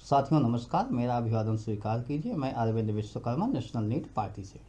साथियों नमस्कार, मेरा अभिवादन स्वीकार कीजिए। मैं Arvind Vishwakarma, national NEET party से।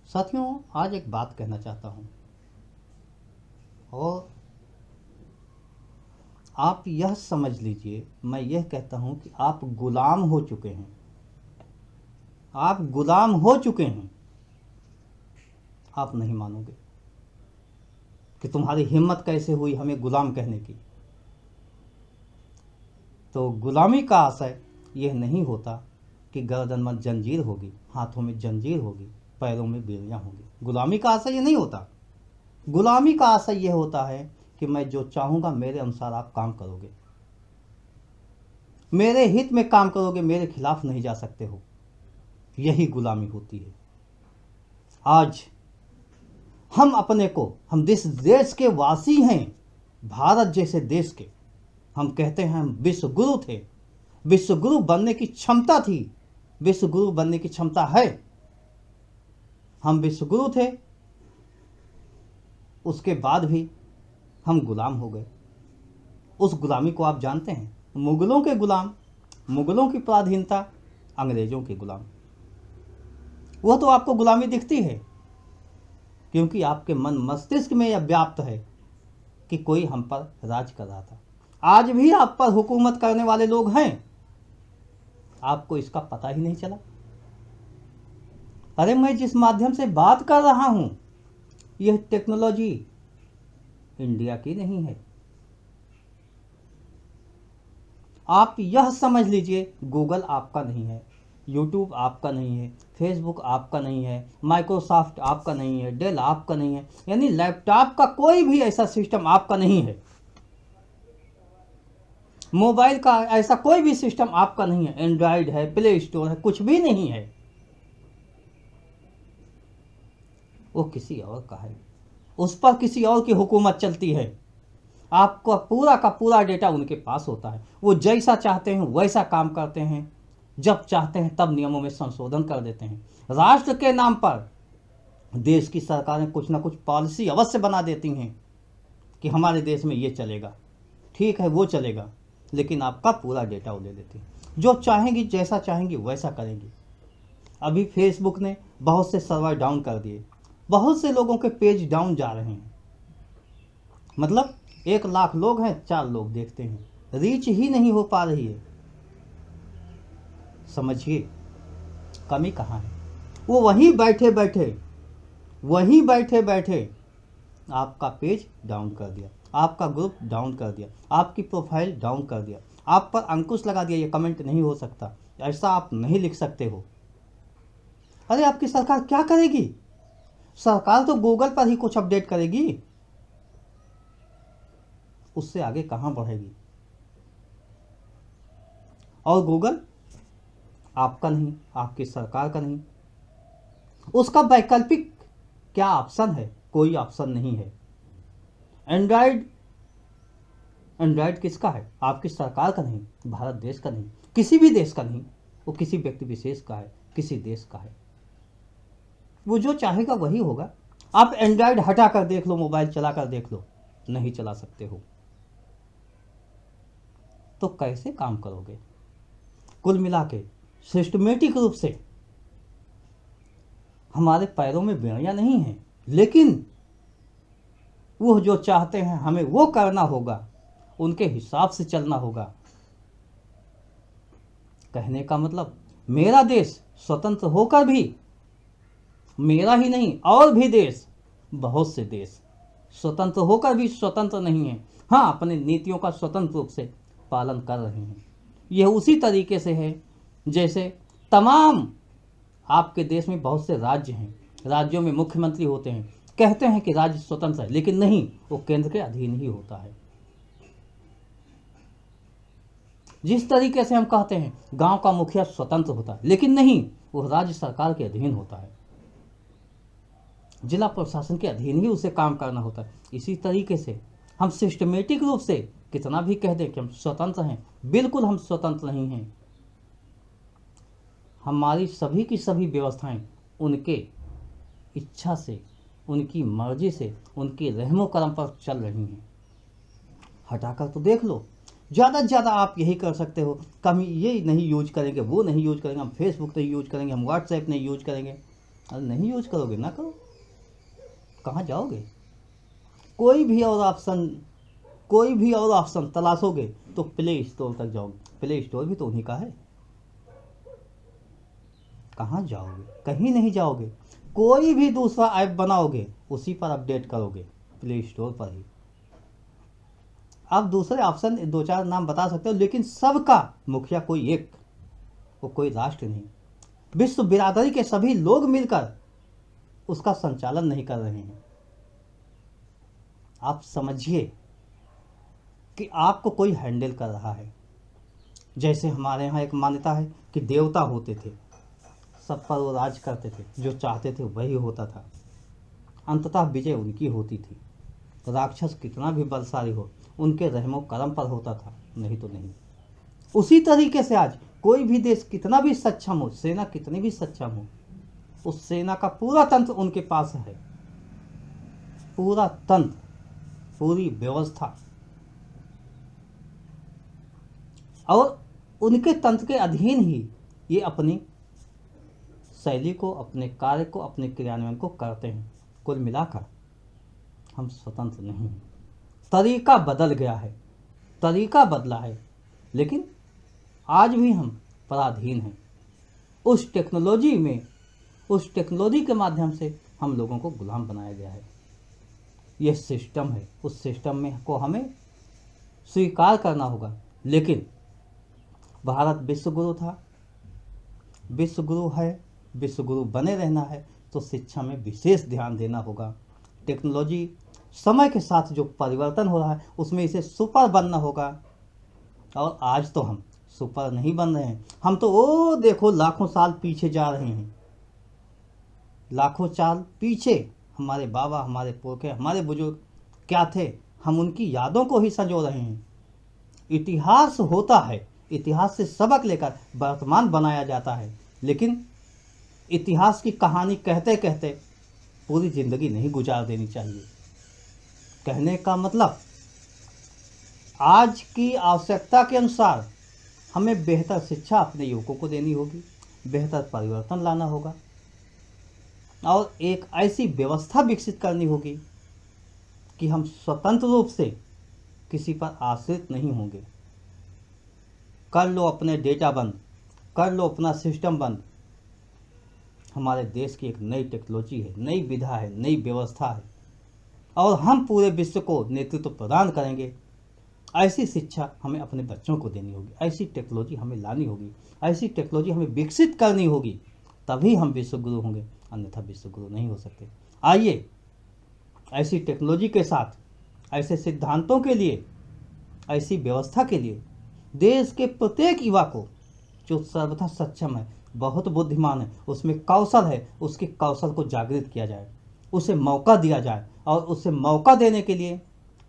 साथियों, आज एक बात कहना चाहता हूँ और आप यह समझ लीजिए, मैं यह कहता हूँ कि आप गुलाम हो चुके हैं। आप गुलाम हो चुके हैं। आप नहीं मानोगे कि तुम्हारी हिम्मत कैसे हुई हमें गुलाम कहने की। तो गुलामी का आशय यह नहीं होता कि गर्दन में जंजीर होगी, हाथों में जंजीर होगी, पैरों में बेड़ियां होगी। गुलामी का आशय ये नहीं होता। गुलामी का आशय यह होता है कि मैं जो चाहूँगा मेरे अनुसार आप काम करोगे, मेरे हित में काम करोगे, मेरे खिलाफ नहीं जा सकते हो। यही गुलामी होती है। आज हम जिस देश के वासी हैं, भारत जैसे देश के, हम कहते हैं हम विश्व गुरु थे। विश्व गुरु बनने की क्षमता थी, विश्व गुरु बनने की क्षमता है। हम विश्व गुरु थे, उसके बाद भी हम गुलाम हो गए। उस गुलामी को आप जानते हैं, मुगलों के गुलाम, मुगलों की पराधीनता, अंग्रेजों के गुलाम। वह तो आपको गुलामी दिखती है क्योंकि आपके मन मस्तिष्क में यह व्याप्त है कि कोई हम पर राज कर रहा था। आज भी आप पर हुकूमत करने वाले लोग हैं, आपको इसका पता ही नहीं चला। अरे मैं जिस माध्यम से बात कर रहा हूं, यह टेक्नोलॉजी इंडिया की नहीं है। आप यह समझ लीजिए, गूगल आपका नहीं है, यूट्यूब आपका नहीं है, फेसबुक आपका नहीं है, माइक्रोसॉफ्ट आपका नहीं है, डेल आपका नहीं है, यानी लैपटॉप का कोई भी ऐसा सिस्टम आपका नहीं है, मोबाइल का ऐसा कोई भी सिस्टम आपका नहीं है, एंड्रॉयड है, प्ले स्टोर है, कुछ भी नहीं है। वो किसी और का है, उस पर किसी और की हुकूमत चलती है। आपका पूरा का पूरा डेटा उनके पास होता है। वो जैसा चाहते हैं वैसा काम करते हैं, जब चाहते हैं तब नियमों में संशोधन कर देते हैं। राष्ट्र के नाम पर देश की सरकारें कुछ ना कुछ पॉलिसी अवश्य बना देती हैं कि हमारे देश में ये चलेगा, ठीक है वो चलेगा, लेकिन आपका पूरा डेटा वो ले लेते हैं। जो चाहेंगी, जैसा चाहेंगी वैसा करेंगी। अभी फेसबुक ने बहुत से सर्वर डाउन कर दिए, बहुत से लोगों के पेज डाउन जा रहे हैं। मतलब 1 लाख लोग हैं, 4 लोग देखते हैं, रीच ही नहीं हो पा रही है। समझिए कमी कहाँ है। वो वहीं बैठे बैठे आपका पेज डाउन कर दिया, आपका ग्रुप डाउन कर दिया, आपकी प्रोफाइल डाउन कर दिया, आप पर अंकुश लगा दिया, ये कमेंट नहीं हो सकता, ऐसा आप नहीं लिख सकते हो। अरे आपकी सरकार क्या करेगी? सरकार तो गूगल पर ही कुछ अपडेट करेगी, उससे आगे कहां बढ़ेगी। और गूगल आपका नहीं, आपकी सरकार का नहीं, उसका वैकल्पिक क्या ऑप्शन है? कोई ऑप्शन नहीं है। एंड्रॉयड एंड्रॉयड किसका है? आपकी सरकार का नहीं, भारत देश का नहीं, किसी भी देश का नहीं, वो किसी व्यक्ति विशेष का है, किसी देश का है। वो जो चाहेगा वही होगा। आप एंड्रॉयड हटा कर देख लो, मोबाइल चला कर देख लो, नहीं चला सकते हो। तो कैसे काम करोगे? कुल मिला के सिस्टमेटिक रूप से हमारे पैरों में बेड़ियां नहीं हैं, लेकिन वो जो चाहते हैं हमें वो करना होगा, उनके हिसाब से चलना होगा। कहने का मतलब, मेरा देश स्वतंत्र होकर भी, मेरा ही नहीं और भी देश, बहुत से देश स्वतंत्र होकर भी स्वतंत्र नहीं है। हाँ, अपने नीतियों का स्वतंत्र रूप से पालन कर रहे हैं। यह उसी तरीके से है जैसे तमाम आपके देश में बहुत से राज्य हैं, राज्यों में मुख्यमंत्री होते हैं, कहते हैं कि राज्य स्वतंत्र है, लेकिन नहीं, वो केंद्र के अधीन ही होता है। जिस तरीके से हम कहते हैं गांव का मुखिया स्वतंत्र होता है, लेकिन नहीं, वो राज्य सरकार के अधीन होता है, जिला प्रशासन के अधीन ही उसे काम करना होता है। इसी तरीके से हम सिस्टमेटिक रूप से कितना भी कह दें कि हम स्वतंत्र हैं, बिल्कुल हम स्वतंत्र नहीं हैं। हमारी सभी की सभी व्यवस्थाएं उनके इच्छा से, उनकी मर्जी से, उनकी रहमो करम पर चल रही हैं। हटाकर तो देख लो, ज़्यादा से ज़्यादा आप यही कर सकते हो, कम ये नहीं यूज करेंगे, वो नहीं यूज करेंगे, हम फेसबुक नहीं यूज करेंगे, हम व्हाट्सएप नहीं यूज करेंगे। अरे नहीं यूज करोगे ना करो, कहाँ जाओगे? कोई भी और ऑप्शन, कोई भी और ऑप्शन तलाशोगे तो प्ले स्टोर तक जाओगे, प्ले स्टोर भी तो उन्हीं का है। कहाँ जाओगे? कहीं नहीं जाओगे। कोई भी दूसरा ऐप बनाओगे उसी पर अपडेट करोगे, प्ले स्टोर पर ही। आप दूसरे ऑप्शन दो चार नाम बता सकते हो, लेकिन सबका मुखिया कोई एक, वो कोई राष्ट्र नहीं, विश्व बिरादरी के सभी लोग मिलकर उसका संचालन नहीं कर रहे हैं। आप समझिए कि आपको कोई हैंडल कर रहा है। जैसे हमारे यहाँ एक मान्यता है कि देवता होते थे, सब पर वो राज करते थे, जो चाहते थे वही होता था, अंततः विजय उनकी होती थी। राक्षस कितना भी बलशाली हो, उनके रहमो करम पर होता था, नहीं तो नहीं। उसी तरीके से आज कोई भी देश कितना भी सक्षम हो, सेना कितनी भी सक्षम हो, उस सेना का पूरा तंत्र उनके पास है, पूरा तंत्र, पूरी व्यवस्था, और उनके तंत्र के अधीन ही ये अपनी शैली को, अपने कार्य को, अपने क्रियान्वयन को करते हैं। कुल मिलाकर हम स्वतंत्र नहीं हैं। तरीका बदल गया है, तरीका बदला है, लेकिन आज भी हम पराधीन हैं। उस टेक्नोलॉजी में, उस टेक्नोलॉजी के माध्यम से हम लोगों को गुलाम बनाया गया है। यह सिस्टम है, उस सिस्टम में को हमें स्वीकार करना होगा। लेकिन भारत विश्वगुरु था, विश्वगुरु है, विश्वगुरु बने रहना है तो शिक्षा में विशेष ध्यान देना होगा। टेक्नोलॉजी समय के साथ जो परिवर्तन हो रहा है उसमें इसे सुपर बनना होगा। और आज तो हम सुपर नहीं बन रहे हैं, हम तो वो देखो लाखों साल पीछे जा रहे हैं, लाखों साल पीछे। हमारे बाबा, हमारे पुरखे, हमारे बुजुर्ग क्या थे, हम उनकी यादों को ही संजो रहे हैं। इतिहास होता है, इतिहास से सबक लेकर वर्तमान बनाया जाता है, लेकिन इतिहास की कहानी कहते कहते पूरी ज़िंदगी नहीं गुजार देनी चाहिए। कहने का मतलब, आज की आवश्यकता के अनुसार हमें बेहतर शिक्षा अपने युवकों को देनी होगी, बेहतर परिवर्तन लाना होगा, और एक ऐसी व्यवस्था विकसित करनी होगी कि हम स्वतंत्र रूप से किसी पर आश्रित नहीं होंगे। कर लो अपने डेटा बंद, कर लो अपना सिस्टम बंद। हमारे देश की एक नई टेक्नोलॉजी है, नई विधा है, नई व्यवस्था है, और हम पूरे विश्व को नेतृत्व प्रदान करेंगे। ऐसी शिक्षा हमें अपने बच्चों को देनी होगी, ऐसी टेक्नोलॉजी हमें लानी होगी, ऐसी टेक्नोलॉजी हमें विकसित करनी होगी, तभी हम विश्वगुरु होंगे, अन्यथा विश्वगुरु नहीं हो सकते। आइए ऐसी टेक्नोलॉजी के साथ, ऐसे सिद्धांतों के लिए, ऐसी व्यवस्था के लिए देश के प्रत्येक युवा को, जो सर्वथा सक्षम है, बहुत बुद्धिमान है, उसमें कौशल है, उसके कौशल को जागृत किया जाए, उसे मौका दिया जाए। और उसे मौका देने के लिए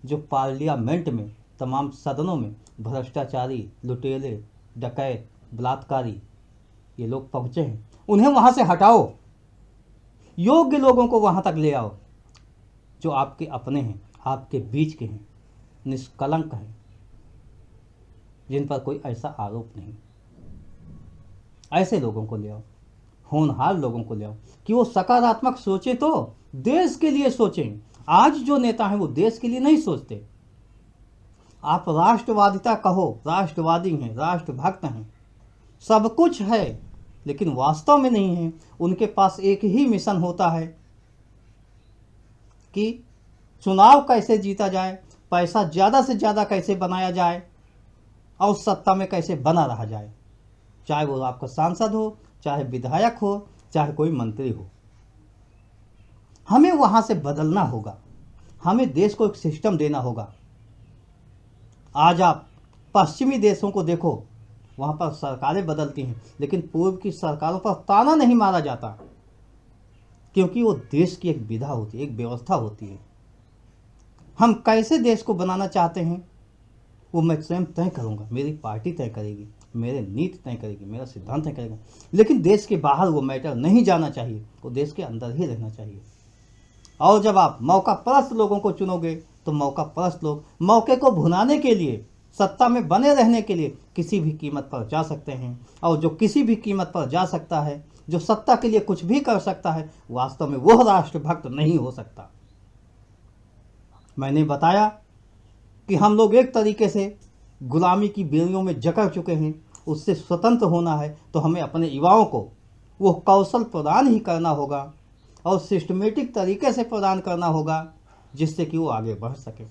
जो पार्लियामेंट में, तमाम सदनों में भ्रष्टाचारी, लुटेरे, डकैत, बलात्कारी ये लोग पहुँचे हैं, उन्हें वहाँ से हटाओ, योग्य लोगों को वहाँ तक ले आओ, जो आपके अपने हैं, आपके बीच के हैं, निष्कलंक हैं, जिन पर कोई ऐसा आरोप नहीं। ऐसे लोगों को ले आओ, होनहार लोगों को ले आओ कि वो सकारात्मक सोचें, तो देश के लिए सोचें। आज जो नेता हैं वो देश के लिए नहीं सोचते। आप राष्ट्रवादिता कहो, राष्ट्रवादी हैं, राष्ट्रभक्त हैं, सब कुछ है, लेकिन वास्तव में नहीं है। उनके पास एक ही मिशन होता है कि चुनाव कैसे जीता जाए, पैसा ज़्यादा से ज़्यादा कैसे बनाया जाए, और सत्ता में कैसे बना रहा जाए, चाहे वो आपका सांसद हो, चाहे विधायक हो, चाहे कोई मंत्री हो। हमें वहाँ से बदलना होगा, हमें देश को एक सिस्टम देना होगा। आज आप पश्चिमी देशों को देखो, वहाँ पर सरकारें बदलती हैं, लेकिन पूर्व की सरकारों पर ताना नहीं मारा जाता, क्योंकि वो देश की एक विधा होती है, एक व्यवस्था होती है। हम कैसे देश को बनाना चाहते हैं वो मैं स्वयं तय करूँगा, मेरी पार्टी तय करेगी, मेरे नीति तय करेगी, मेरा सिद्धांत तय करेगा, लेकिन देश के बाहर वो मैटर नहीं जाना चाहिए, वो देश के अंदर ही रहना चाहिए। और जब आप मौका परस्त लोगों को चुनोगे तो मौका परस्त लोग मौके को भुनाने के लिए सत्ता में बने रहने के लिए किसी भी कीमत पर जा सकते हैं, और जो किसी भी कीमत पर जा सकता है, जो सत्ता के लिए कुछ भी कर सकता है, वास्तव में वह राष्ट्रभक्त नहीं हो सकता। मैंने बताया कि हम लोग एक तरीके से गुलामी की बेड़ियों में जकड़ चुके हैं। उससे स्वतंत्र होना है तो हमें अपने युवाओं को वो कौशल प्रदान ही करना होगा, और सिस्टमेटिक तरीके से प्रदान करना होगा, जिससे कि वो आगे बढ़ सके।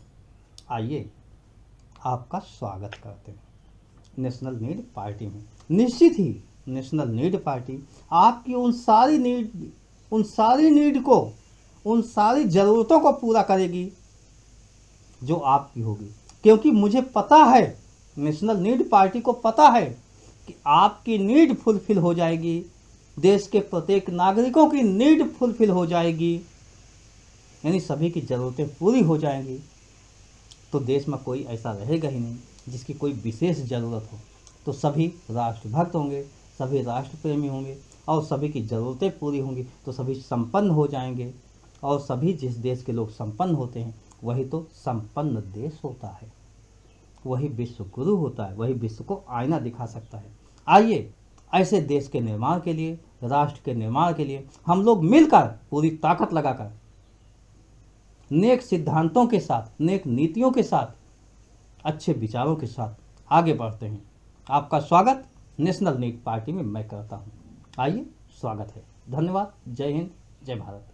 आइए आपका स्वागत करते हैं नेशनल नीड पार्टी में। निश्चित ही नेशनल नीड पार्टी आपकी उन सारी नीड को, उन सारी ज़रूरतों को पूरा करेगी जो आपकी होगी, क्योंकि मुझे पता है, नेशनल नीड पार्टी को पता है कि आपकी नीड फुलफिल हो जाएगी, देश के प्रत्येक नागरिकों की नीड फुलफिल हो जाएगी, यानी सभी की ज़रूरतें पूरी हो जाएंगी, तो देश में कोई ऐसा रहेगा ही नहीं जिसकी कोई विशेष ज़रूरत हो। तो सभी राष्ट्रभक्त होंगे, सभी राष्ट्र प्रेमी होंगे, और सभी की ज़रूरतें पूरी होंगी, तो सभी संपन्न हो जाएंगे। और सभी जिस देश के लोग संपन्न होते हैं, वही तो संपन्न देश होता है, वही विश्व गुरु होता है, वही विश्व को आईना दिखा सकता है। आइए ऐसे देश के निर्माण के लिए, राष्ट्र के निर्माण के लिए हम लोग मिलकर पूरी ताकत लगाकर, नेक सिद्धांतों के साथ, नेक नीतियों के साथ, अच्छे विचारों के साथ आगे बढ़ते हैं। आपका स्वागत नेशनल नीड पार्टी में मैं करता हूँ। आइए, स्वागत है। धन्यवाद। जय हिंद, जय भारत।